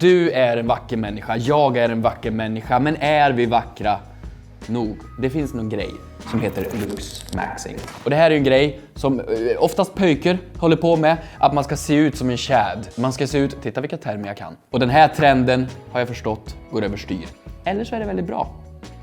Du är en vacker människa, jag är en vacker människa, men är vi vackra nog? Det finns någon grej som heter looksmaxing. Och det här är ju en grej som oftast pojkar håller på med, att man ska se ut som en tjäd. Man ska se ut, titta vilka termer jag kan. Och den här trenden har jag förstått går överstyr. Eller så är det väldigt bra.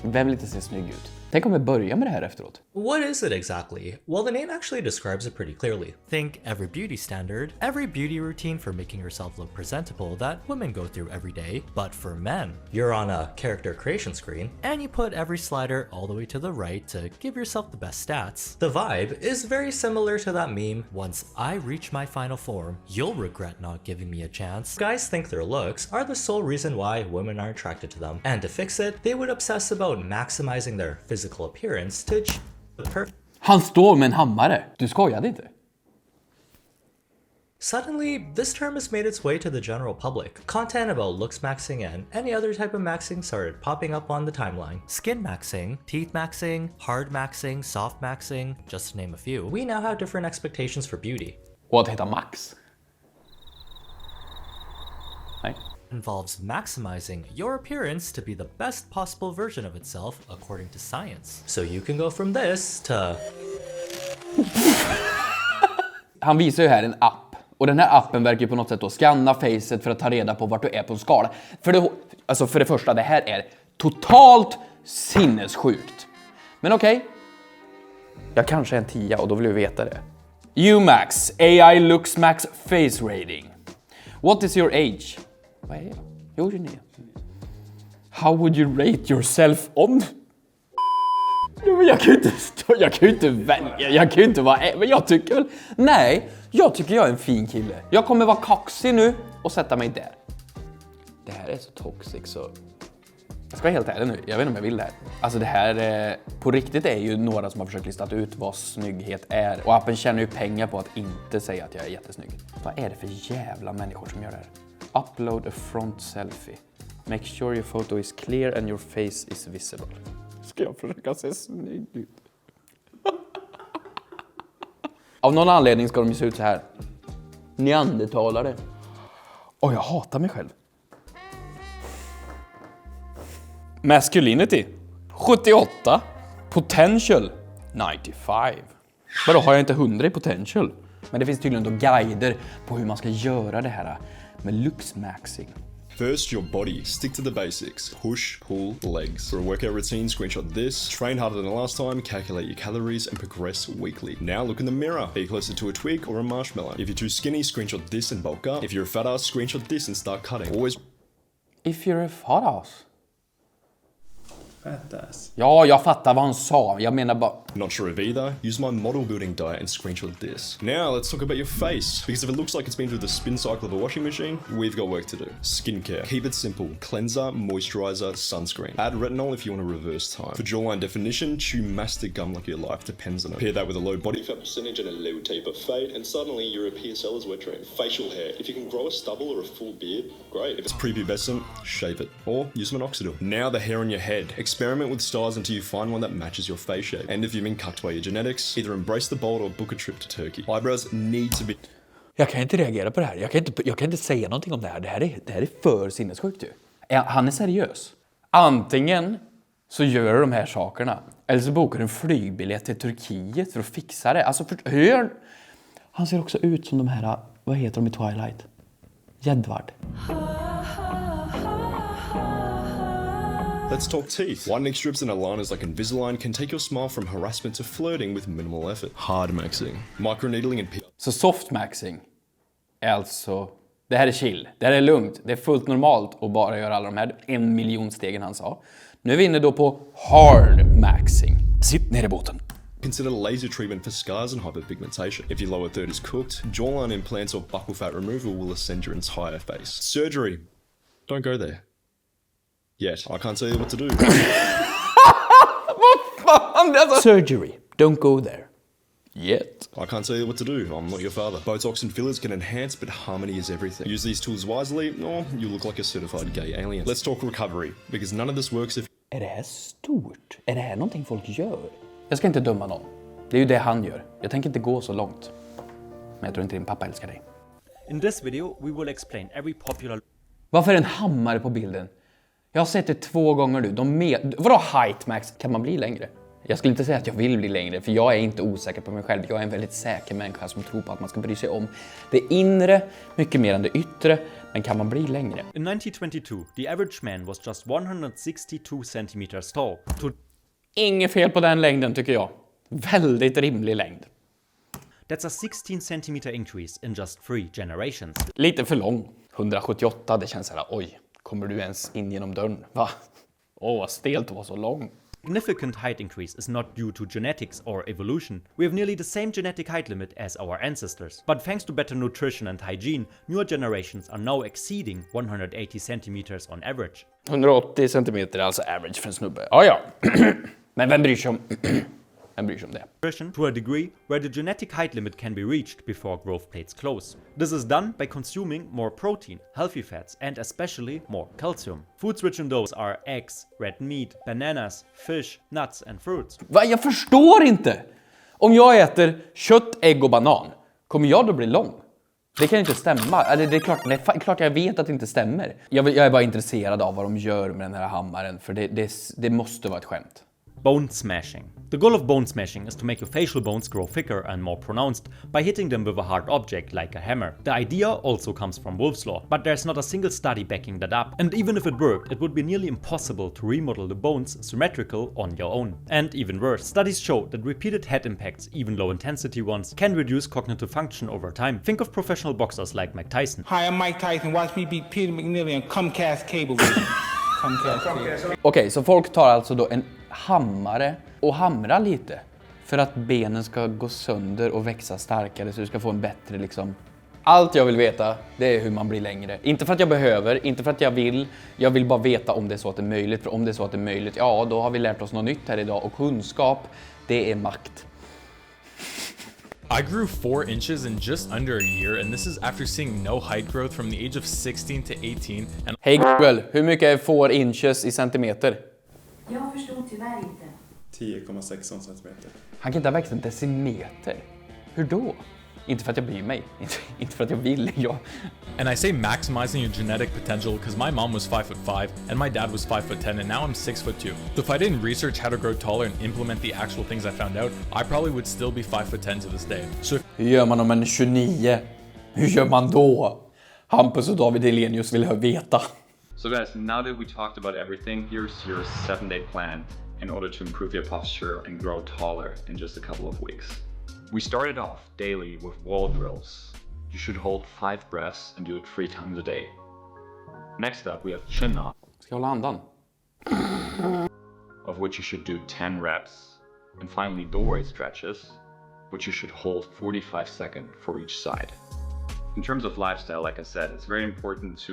Vem vill inte se snygg ut? Tänk om vi börjar med det här efteråt. What is it exactly? Well, the name actually describes it pretty clearly. Think every beauty standard, every beauty routine for making yourself look presentable that women go through every day. But for men, you're on a character creation screen and you put every slider all the way to the right to give yourself the best stats. The vibe is very similar to that meme, once I reach my final form, you'll regret not giving me a chance. Guys think their looks are the sole reason why women are attracted to them. And to fix it, they would obsess about maximizing their physical appearance to Han står med en hammare. Du skojade inte? Suddenly, this term has made its way to the general public. Content about looksmaxing and any other type of maxing started popping up on the timeline. Skin maxing, teeth maxing, hard maxing, soft maxing, just to name a few. We now have different expectations for beauty. Och att heta Max? Nej. Involves maximizing your appearance to be the best possible version of itself according to science. So you can go from this to... Han visar ju här en app. Och den här appen verkar ju på något sätt då scanna facet för att ta reda på vart du är på en skala. För det första, det här är totalt sinnessjukt. Men okej. Jag kanske är en 10 och då vill vi veta det. UMax, AI LooksMax Face Rating. What is your age? Vad är det? Jo, 29. How would you rate yourself on? Jag kan ju inte vara... Men jag tycker väl... Nej, jag tycker jag är en fin kille. Jag kommer vara kaxig nu och sätta mig där. Det här är så toxic så... Jag ska vara helt ärlig nu, jag vet inte om jag vill det här. Alltså det här, på riktigt är ju några som har försökt listat ut vad snygghet är. Och appen tjänar ju pengar på att inte säga att jag är jättesnygg. Vad är det för jävla människor som gör det här? Upload a front selfie. Make sure your photo is clear and your face is visible. Ska jag försöka se snygg ut? Av någon anledning ska de ju se ut så här. Neandertalare. Och jag hatar mig själv. Masculinity 78. Potential 95. Vadå, har jag inte 100 i potential? Men det finns tydligen då guider på hur man ska göra det här med looksmaxing. First, your body. Stick to the basics. Push, pull, legs. For a workout routine, screenshot this. Train harder than the last time, calculate your calories, and progress weekly. Now look in the mirror. Be closer to a twig or a marshmallow. If you're too skinny, screenshot this and bulk up. If you're a fat ass, screenshot this and start cutting. Always... If you're a fat ass. Fat ass. Ja, jag fattar vad han sa. Jag menar bara... Not sure of either? Use my model building diet and screenshot this. Now let's talk about your face. Because if it looks like it's been through the spin cycle of a washing machine, we've got work to do. Skincare. Keep it simple. Cleanser, moisturizer, sunscreen. Add retinol if you want to reverse time. For jawline definition, chew mastic gum like your life depends on it. Pair that with a low body fat percentage and a little taper fade, and suddenly you're a PSL's wet dream. Facial hair. If you can grow a stubble or a full beard, great. If it's prepubescent, shave it. Or use minoxidil. Now the hair on your head. Experiment with styles until you find one that matches your face shape. And if you've been cucked by your genetics, either embrace the bold or book a trip to Turkey. Eyebrows need to be... Jag kan inte reagera på det här. Jag kan inte säga någonting om det här. Det här är för sinnessjukt ju. Han är seriös. Antingen så gör de här sakerna. Eller så bokar en flygbiljett till Turkiet för att fixa det. Alltså, hör... Han ser också ut som de här... Vad heter de i Twilight? Jedward. Let's talk teeth. Whitening strips and aligners like Invisalign can take your smile from harassment to flirting with minimal effort. Hard maxing. Microneedling and... Så soft maxing är alltså... Det här är chill. Det här är lugnt. Det är fullt normalt att bara göra alla de här 1 miljon stegen han sa. Nu är vi inne då på hard maxing. Sitt ner i båten. Consider laser treatment for scars and hyperpigmentation. If your lower third is cooked, jawline implants or buccal fat removal will ascend your entire face. Surgery. Don't go there. Yet. I can't tell you what to do. Surgery. Don't go there. Yet. I can't tell you what to do. I'm not your father. Botox and fillers can enhance, but harmony is everything. Use these tools wisely, or you look like a certified gay alien. Let's talk recovery, because none of this works if... Är det här stort? Är det här någonting folk gör? Jag ska inte döma någon. Det är ju det han gör. Jag tänker inte gå så långt. Men jag tror inte din pappa älskar dig. In this video, we will explain every popular... Varför är det en hammare på bilden? Jag har sett det 2 gånger nu. Vadå height max? Kan man bli längre? Jag skulle inte säga att jag vill bli längre, för jag är inte osäker på mig själv. Jag är en väldigt säker människa som tror på att man ska bry sig om det inre mycket mer än det yttre. Men kan man bli längre? In 1922, the average man was just 162 centimeters tall. Inget fel på den längden tycker jag. Väldigt rimlig längd. That's a 16 centimeter increase in just 3 generations. Lite för lång. 178, det känns såhär, oj, kommer du ens in genom dörren? Va? Vad stelt att vara så lång. Significant height increase is not due to genetics or evolution. We have nearly the same genetic height limit as our ancestors. But thanks to better nutrition and hygiene, newer generations are now exceeding 180 centimeters on average. 180 centimeter är alltså average för en snubbe. Ja. Men vem bryr sig om... Vem bryr sig om det? Nutrition to a degree where the genetic height limit can be reached before growth plates close. This is done by consuming more protein, healthy fats, and especially more calcium. Foods rich in those are eggs, red meat, bananas, fish, nuts, and fruits. Va? Jag förstår inte! Om jag äter kött, ägg och banan, kommer jag då bli lång? Det kan inte stämma. Eller det är klart jag vet att det inte stämmer. Jag är bara intresserad av vad de gör med den här hammaren, för det måste vara ett skämt. Bone smashing. The goal of bone smashing is to make your facial bones grow thicker and more pronounced by hitting them with a hard object like a hammer. The idea also comes from Wolff's Law, but there's not a single study backing that up, and even if it worked, it would be nearly impossible to remodel the bones symmetrical on your own. And even worse, studies show that repeated head impacts, even low-intensity ones, can reduce cognitive function over time. Think of professional boxers like Mike Tyson. Hi, I'm Mike Tyson. Watch me beat Peter McNeely on Comcast Cable Vision. Okej, så folk tar alltså då en hammare och hamrar lite för att benen ska gå sönder och växa starkare så du ska få en bättre liksom... Allt jag vill veta, det är hur man blir längre. Inte för att jag behöver, inte för att jag vill bara veta om det är så att det är möjligt. För om det är så att det är möjligt, ja då har vi lärt oss något nytt här idag. Och kunskap, det är makt. I grew 4 inches in just under a year, and this is after seeing no height growth from the age of 16 to 18. And Hej Google, hur mycket är 4 inches i centimeter? Jag förstod tyvärr inte. 10,16 centimeter. Han kan inte ha växt en decimeter. Hur då? Inte för att jag bryr mig. Inte för att jag vill. And I say maximizing your genetic potential because my mom was 5'5" and my dad was 5'10", and now I'm 6'2". So if I didn't research how to grow taller and implement the actual things I found out, I probably would still be 5'10" to this day. So Hur gör man om en 29? Hur gör man då? Hampus och David Elenius vill veta. So guys, now that we talked about everything, here's your 7-day plan in order to improve your posture and grow taller in just a couple of weeks. We started off daily with wall drills. You should hold 5 breaths and do it 3 times a day. Next up, we have chin up, Ska jag hålla andan? of which you should do 10 reps. And finally, doorway stretches, which you should hold 45 seconds for each side. In terms of lifestyle, like I said, it's very important to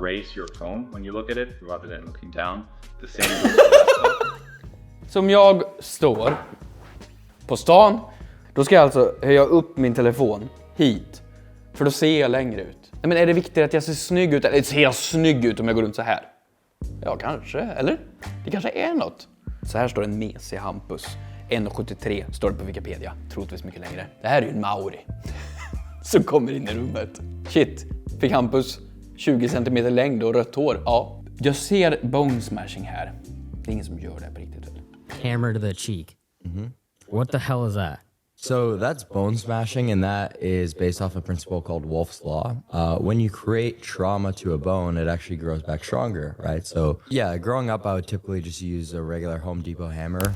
raise your phone when you look at it rather than looking down. The same goes for lifestyle. Som jag står på stan, då ska jag alltså höja upp min telefon hit. För då ser jag längre ut. Nej, men är det viktigt att jag ser snygg ut? Eller ser jag snygg ut om jag går runt så här? Ja, kanske. Eller? Det kanske är något. Så här står en mesig Hampus. 1,73 står det på Wikipedia. Troligtvis mycket längre. Det här är ju en maori. Som kommer in i rummet. Shit, fick Hampus 20 cm längd och rött hår? Ja. Jag ser bone smashing här. Det är ingen som gör det på riktigt väl? Hammer to the cheek. What the hell is that? So that's bone smashing, and that is based off a principle called Wolff's Law. When you create trauma to a bone, it actually grows back stronger, right? So yeah, growing up, I would typically just use a regular Home Depot hammer.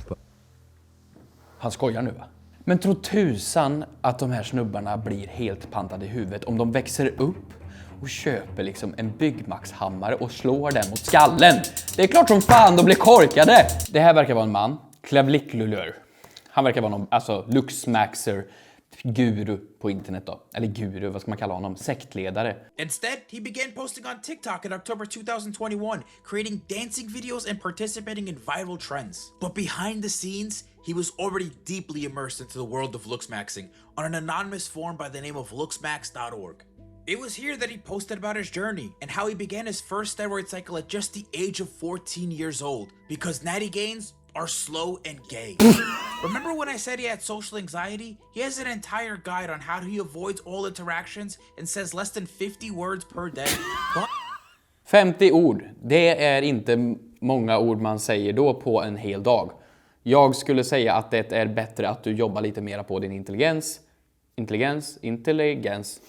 Han skojar nu va? Men tro tusan att de här snubbarna blir helt pantade i huvudet om de växer upp och köper liksom en byggmaxhammare och slår den mot skallen. Det är klart som fan de blir korkade. Det här verkar vara en man. Klavliklulör. Han verkar vara någon, alltså looksmaxer, guru på internet då. Eller guru, vad ska man kalla honom? Sektledare. Instead, he began posting on TikTok in October 2021, creating dancing videos and participating in viral trends. But behind the scenes, he was already deeply immersed into the world of looksmaxing on an anonymous forum by the name of looksmax.org. It was here that he posted about his journey and how he began his first steroid cycle at just the age of 14 years old because natty gains are slow and gay. Remember when I said he had social anxiety? He has an entire guide on how he avoids all interactions and says less than 50 words per day. 50 ord. Det är inte många ord man säger då på en hel dag. Jag skulle säga att det är bättre att du jobbar lite mer på din intelligens. Intelligens.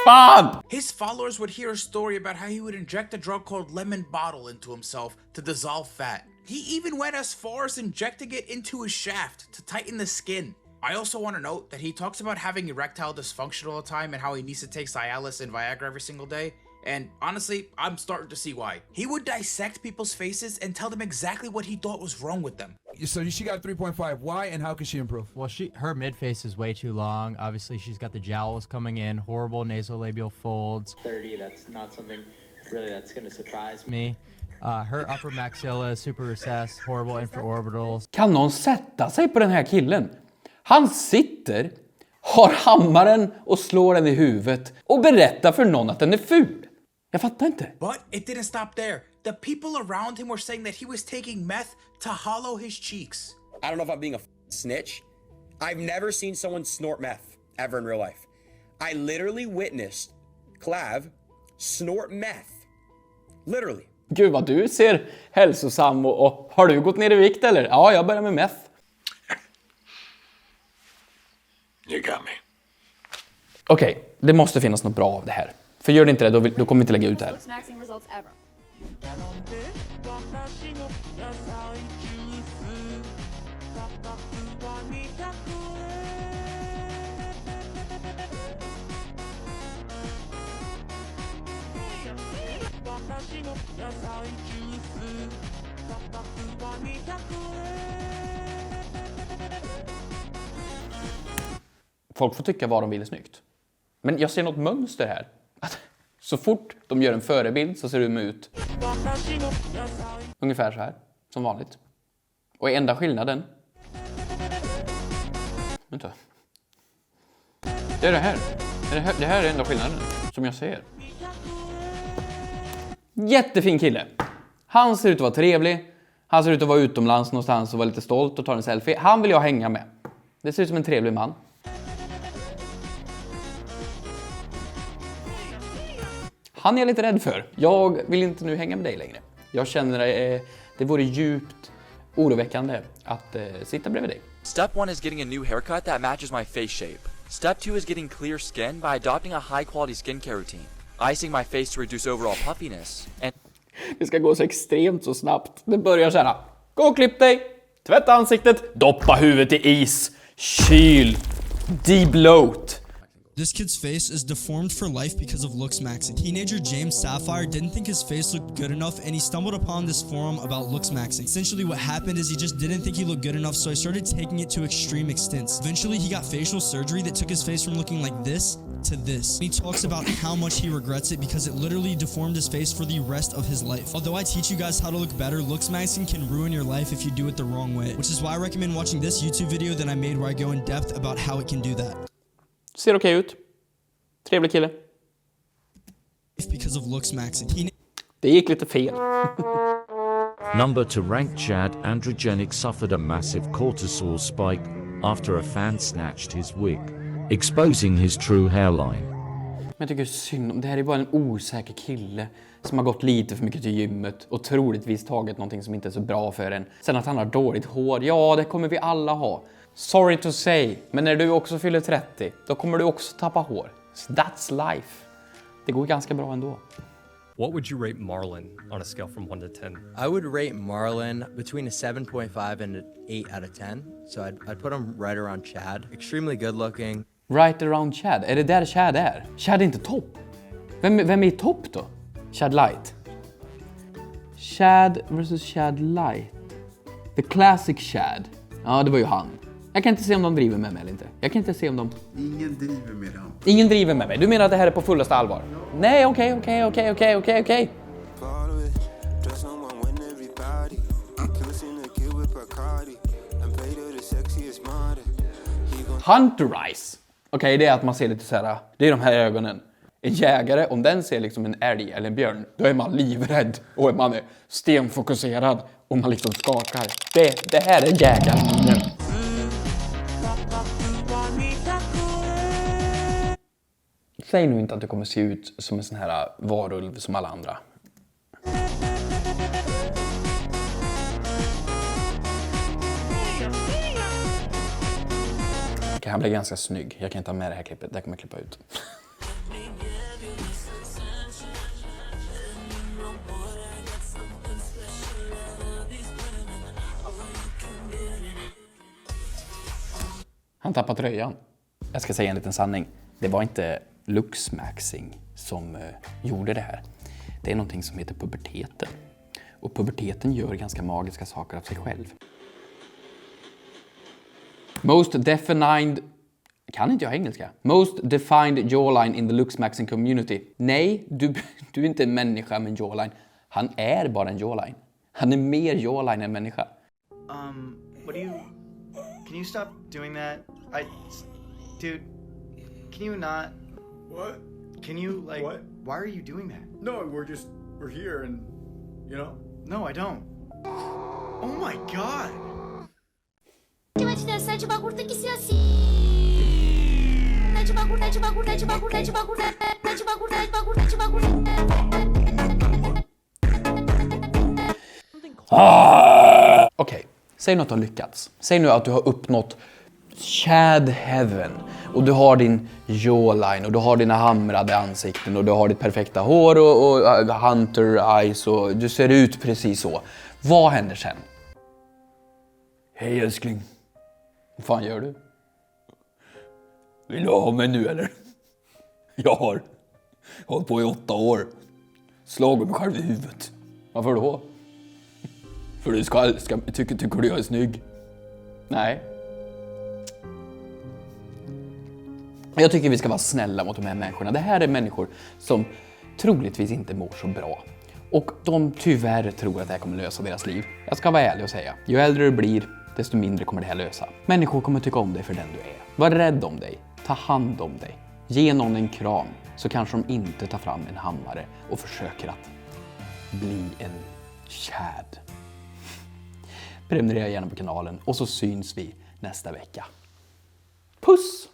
Fan! His followers would hear a story about how he would inject a drug called lemon bottle into himself to dissolve fat. He even went as far as injecting it into his shaft to tighten the skin. I also want to note that he talks about having erectile dysfunction all the time and how he needs to take Cialis and Viagra every single day. And honestly, I'm starting to see why. He would dissect people's faces and tell them exactly what he thought was wrong with them. So she got 3.5. Why and how can she improve? Well, her mid face is way too long. Obviously, she's got the jowls coming in, horrible nasolabial folds. 30, that's not something really that's going to surprise me. Her upper maxilla is super recessed, horrible infraorbitals. Kan någon sätta sig på den här killen? Han sitter, har hammaren och slår den i huvudet och berättar för någon att den är ful. Jag fattar inte. But it didn't stop there. The people around him were saying that he was taking meth to hollow his cheeks. I don't know if I'm being a snitch. I've never seen someone snort meth ever in real life. I literally witnessed Clav snort meth. Literally. Gud vad du ser hälsosam och har du gått ner i vikt eller? Ja, jag börjar med meth. You got me. Okej, det måste finnas något bra av det här. För gör det inte det, då kommer vi inte lägga ut det här. LOOKSMAXXING results ever. Folk får tycka vad de vill är snyggt. Men jag ser något mönster här. Att så fort de gör en förebild så ser de ut ungefär så här, som vanligt. Och enda skillnaden... Vänta. Det är det här. Det här är enda skillnaden som jag ser. Jättefin kille. Han ser ut att vara trevlig. Han ser ut att vara utomlands någonstans och vara lite stolt och ta en selfie. Han vill jag hänga med. Det ser ut som en trevlig man. Han är jag lite rädd för. Jag vill inte nu hänga med dig längre. Jag känner det vore djupt oroväckande att sitta bredvid dig. Step 1 is getting a new haircut that matches my face shape. Step 2 is getting clear skin by adopting a high quality skincare routine. Icing my face to reduce overall puffiness. And det ska gå så extremt så snabbt. Det börjar så här. Gå och klipp dig. Tvätta ansiktet. Doppa huvudet i is. Kyl. Debloat. This kid's face is deformed for life because of looksmaxing. Teenager James Sapphire didn't think his face looked good enough and he stumbled upon this forum about looksmaxing. Essentially what happened is he just didn't think he looked good enough, so he started taking it to extreme extents. Eventually he got facial surgery that took his face from looking like this to this. He talks about how much he regrets it because it literally deformed his face for the rest of his life. Although I teach you guys how to look better, looksmaxing can ruin your life if you do it the wrong way, which is why I recommend watching this YouTube video that I made where I go in depth about how it can do that. Ser okej ut. Trevlig kille. Because of looksmaxing. Det gick lite fel. Number 2 ranked Chad Androgenic suffered a massive cortisol spike after a fan snatched his wig, exposing his true hairline. Men jag tycker synd om det här är bara en osäker kille som har gått lite för mycket till gymmet och troligtvis tagit någonting som inte är så bra för en. Sen att han har dåligt hår, ja det kommer vi alla ha. Sorry to say, men när du också fyller 30, då kommer du också tappa hår. That's life. Det går ganska bra ändå. What would you rate Marlon on a scale from 1 to 10? I would rate Marlon between a 7.5 and an 8 out of 10. So I'd put him right around Chad. Extremely good looking. Right around Chad? Är det där Chad är? Chad är inte topp. Vem är i topp då? Chad Light. Chad versus Chad Light. The classic Chad. Ja, det var ju han. Jag kan inte se om de driver med mig eller inte. Jag kan inte se om de... Ingen driver med dem. Ingen driver med mig. Du menar att det här är på fullaste allvar? Nej, okej. Hunterize. Okej, det är att man ser lite så här. Det är de här ögonen. En jägare, om den ser liksom en älg eller en björn, då är man livrädd och man är stenfokuserad och man liksom skakar. Det här är jägaren. Säg nu inte att du kommer se ut som en sån här varulv som alla andra. Okej, han blir ganska snygg. Jag kan inte ha med det här klippet. Det kommer jag klippa ut. Han tappar tröjan. Jag ska säga en liten sanning. Det var inte looksmaxing som gjorde det här. Det är någonting som heter puberteten. Och puberteten gör ganska magiska saker av sig själv. Most defined... Kan inte jag engelska? Most defined jawline in the looksmaxing community. Nej, du är inte en människa med en jawline. Han är bara en jawline. Han är mer jawline än människa. What do you... Can you stop doing that? Dude, can you not... What? Can you, like... What? Why are you doing that? No, we're here and, you know? No, I don't. Oh my god! Okej, säg något har lyckats. Säg nu att du har uppnått Chad Heaven. Och du har din jawline och du har dina hamrade ansikten och du har ditt perfekta hår och hunter eyes och du ser ut precis så. Vad händer sen? Hej älskling. Vad fan gör du? Vill du ha mig nu eller? Jag har hållit på i 8 år. Slagit mig själv i huvudet. Varför då? För du tycker du jag är snygg? Nej. Jag tycker vi ska vara snälla mot de här människorna. Det här är människor som troligtvis inte mår så bra. Och de tyvärr tror att det här kommer lösa deras liv. Jag ska vara ärlig och säga, ju äldre du blir, desto mindre kommer det här lösa. Människor kommer tycka om dig för den du är. Var rädd om dig. Ta hand om dig. Ge någon en kram, så kanske de inte tar fram en hammare och försöker att bli en Chad. Prenumerera gärna på kanalen och så syns vi nästa vecka. Puss!